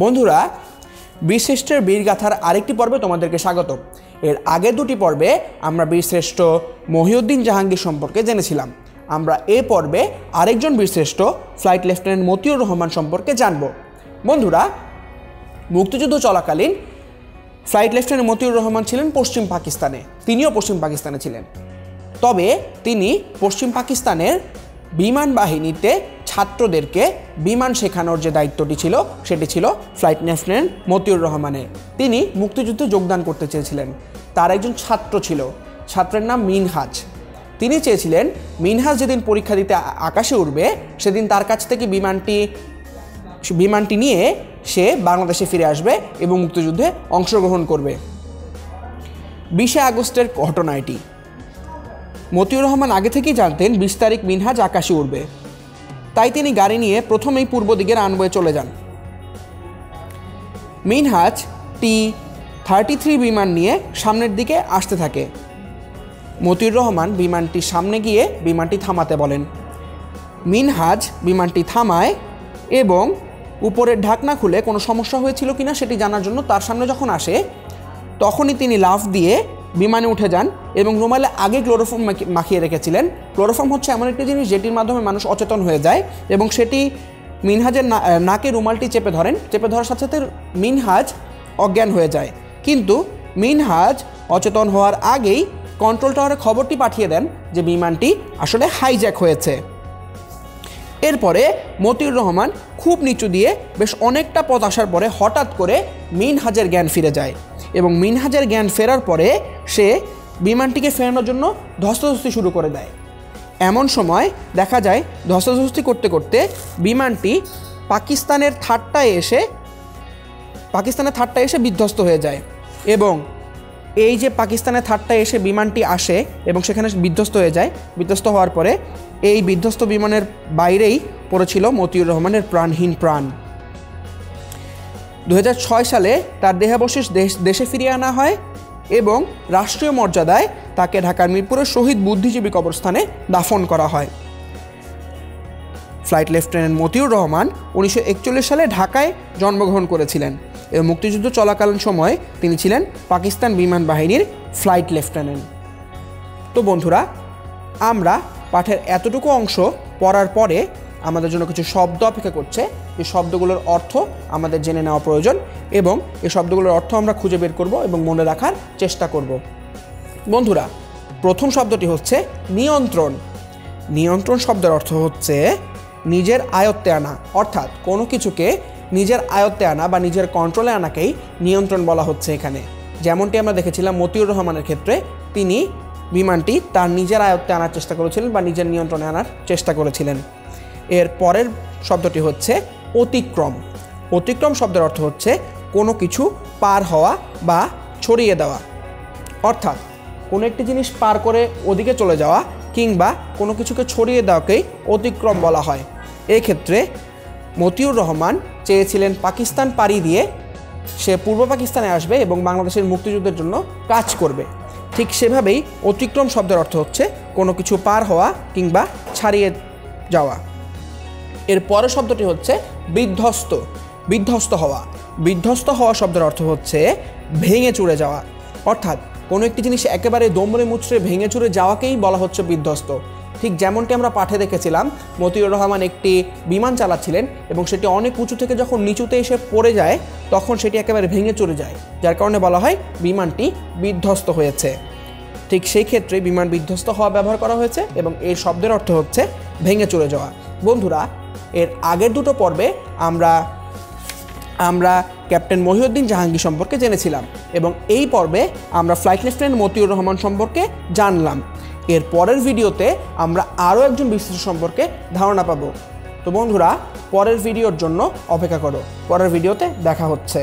বন্ধুরা, বীরশ্রেষ্ঠের বীরগাথার আরেকটি পর্বে তোমাদেরকে স্বাগত। এর আগের দুটি পর্বে আমরা বীরশ্রেষ্ঠ মহিউদ্দিন জাহাঙ্গীর সম্পর্কে জেনেছিলাম। আমরা এই পর্বে আরেকজন বীরশ্রেষ্ঠ ফ্লাইট লেফটেন্যান্ট মতিউর রহমান সম্পর্কে জানব। বন্ধুরা, মুক্তিযুদ্ধ চলাকালীন ফ্লাইট লেফটেন্যান্ট মতিউর রহমান ছিলেন পশ্চিম পাকিস্তানে, তিনিও পশ্চিম পাকিস্তানে ছিলেন। তবে তিনি পশ্চিম পাকিস্তানের বিমান বাহিনীতে ছাত্রদেরকে বিমান শেখানোর যে দায়িত্বটি ছিল সেটি ছিল ফ্লাইট লেফটেন্যান্ট মতিউর রহমানের। তিনি মুক্তিযুদ্ধে যোগদান করতে চেয়েছিলেন। তার একজন ছাত্র ছিল, ছাত্রের নাম মিনহাজ। তিনি চেয়েছিলেন মিনহাজ যেদিন পরীক্ষা দিতে আকাশে উঠবে সেদিন তার কাছ থেকে বিমানটি নিয়ে সে বাংলাদেশে ফিরে আসবে এবং মুক্তিযুদ্ধে অংশগ্রহণ করবে। 20 আগস্টের ঘটনা এটি। মতিউর রহমান আগে থেকেই জানতেন 20 তারিখ মিনহাজ আকাশে উঠবে, তাই তিনি গাড়ি নিয়ে প্রথমেই পূর্ব দিকে রানওয়ে চলে যান। মিনহাজ T-33 বিমান নিয়ে সামনের দিকে আসতে থাকে। মতিউর রহমান বিমানটির সামনে গিয়ে বিমানটি থামাতে বলেন। মিনহাজ বিমানটি থামায় এবং উপরের ঢাকনা খুলে কোনো সমস্যা হয়েছিল কিনা সেটি জানার জন্য তার সামনে যখন আসে তখনই তিনি লাফ দিয়ে বিমানে উঠে যান এবং রুমালে আগে ক্লোরোফর্ম মাখিয়ে রেখেছিলেন। ক্লোরোফর্ম হচ্ছে এমন একটি জিনিস যেটির মাধ্যমে মানুষ অচেতন হয়ে যায় এবং সেটি মিনহাজের নাকে রুমালটি চেপে ধরেন। চেপে ধরার সাথে সাথে মিনহাজ অজ্ঞান হয়ে যায়, কিন্তু মিনহাজ অচেতন হওয়ার আগেই কন্ট্রোল টাওয়ারে খবরটি পাঠিয়ে দেন যে বিমানটি আসলে হাইজ্যাক হয়েছে। এরপরে মতিউর রহমান খুব নিচু দিয়ে বেশ অনেকটা পথ আসার পরে হঠাৎ করে মিনহাজের জ্ঞান ফিরে যায় এবং মিনহাজের জ্ঞান ফেরার পরে সে বিমানটিকে ফেরানোর জন্য ধস্তাধস্তি শুরু করে দেয়। এমন সময় দেখা যায় ধস্তাধস্তি করতে করতে বিমানটি পাকিস্তানের থার্ডটায় এসে বিধ্বস্ত হয়ে যায় এবং এই যে পাকিস্তানের থার্ডটায় এসে বিমানটি আসে এবং সেখানে বিধ্বস্ত হয়ে যায়। বিধ্বস্ত হওয়ার পরে এই বিধ্বস্ত বিমানের বাইরেই পড়েছিল মতিউর রহমানের প্রাণহীন প্রাণ। 2006 সালে তার দেহাবশেষ দেশে ফিরিয়ে আনা হয় এবং রাষ্ট্রীয় মর্যাদায় তাকে ঢাকার মিরপুরের শহীদ বুদ্ধিজীবী কবরস্থানে দাফন করা হয়। ফ্লাইট লেফটেন্যান্ট মতিউর রহমান 1941 সালে ঢাকায় জন্মগ্রহণ করেছিলেন এবং মুক্তিযুদ্ধ চলাকালীন সময়ে তিনি ছিলেন পাকিস্তান বিমান বাহিনীর ফ্লাইট লেফটেন্যান্ট। তো বন্ধুরা, আমরা পাঠের এতটুকু অংশ পড়ার পরে আমাদের জন্য কিছু শব্দ অপেক্ষা করছে। এই শব্দগুলোর অর্থ আমাদের জেনে নেওয়া প্রয়োজন এবং এই শব্দগুলোর অর্থ আমরা খুঁজে বের করব এবং মনে রাখার চেষ্টা করব। বন্ধুরা, প্রথম শব্দটি হচ্ছে নিয়ন্ত্রণ। নিয়ন্ত্রণ শব্দের অর্থ হচ্ছে নিজের আয়ত্তে আনা, অর্থাৎ কোনো কিছুকে নিজের আয়ত্তে আনা বা নিজের কন্ট্রোলে আনাকেই নিয়ন্ত্রণ বলা হচ্ছে এখানে। যেমনটি আমরা দেখেছিলাম মতিউর রহমানের ক্ষেত্রে, তিনি বিমানটি তার নিজের আয়ত্তে আনার চেষ্টা করেছিলেন বা নিজের নিয়ন্ত্রণে আনার চেষ্টা করেছিলেন। এর পরের শব্দটি হচ্ছে অতিক্রম। অতিক্রম শব্দের অর্থ হচ্ছে কোনো কিছু পার হওয়া বা ছড়িয়ে দেওয়া, অর্থাৎ কোনো একটি জিনিস পার করে ওদিকে চলে যাওয়া কিংবা কোনো কিছুকে ছড়িয়ে দেওয়াকেই অতিক্রম বলা হয়। এই ক্ষেত্রে মতিউর রহমান চেয়েছিলেন পাকিস্তান পাড়ি দিয়ে সে পূর্ব পাকিস্তানে আসবে এবং বাংলাদেশের মুক্তিযুদ্ধের জন্য কাজ করবে। ঠিক সেভাবেই অতিক্রম শব্দের অর্থ হচ্ছে কোনো কিছু পার হওয়া কিংবা ছাড়িয়ে যাওয়া। এর পরের শব্দটি হচ্ছে বিধ্বস্ত। বিধ্বস্ত হওয়া। বিধ্বস্ত হওয়া শব্দের অর্থ হচ্ছে ভেঙে চুরে যাওয়া, অর্থাৎ কোনো একটি জিনিস একেবারে দমড়ে মুচড়ে ভেঙে চুরে যাওয়াকেই বলা হচ্ছে বিধ্বস্ত। ঠিক যেমনটি আমরা পাঠে দেখেছিলাম, মতিউর রহমান একটি বিমান চালাচ্ছিলেন এবং সেটি অনেক উঁচু থেকে যখন নিচুতে এসে পড়ে যায় তখন সেটি একেবারে ভেঙে চুরে যায়, যার কারণে বলা হয় বিমানটি বিধ্বস্ত হয়েছে। ঠিক সেই ক্ষেত্রে বিমান বিধ্বস্ত হওয়া ব্যবহার করা হয়েছে এবং এই শব্দের অর্থ হচ্ছে ভেঙে চুরে যাওয়া। বন্ধুরা, এর আগের দুটো পর্বে আমরা ক্যাপ্টেন মহিউদ্দিন জাহাঙ্গীর সম্পর্কে জেনেছিলাম এবং এই পর্বে আমরা ফ্লাইট লেফটেন্যান্ট মতিউর রহমান সম্পর্কে জানলাম। এর পরের ভিডিওতে আমরা আরও একজন বিশিষ্ট সম্পর্কে ধারণা পাব। তো বন্ধুরা, পরের ভিডিওর জন্য অপেক্ষা করো। পরের ভিডিওতে দেখা হচ্ছে।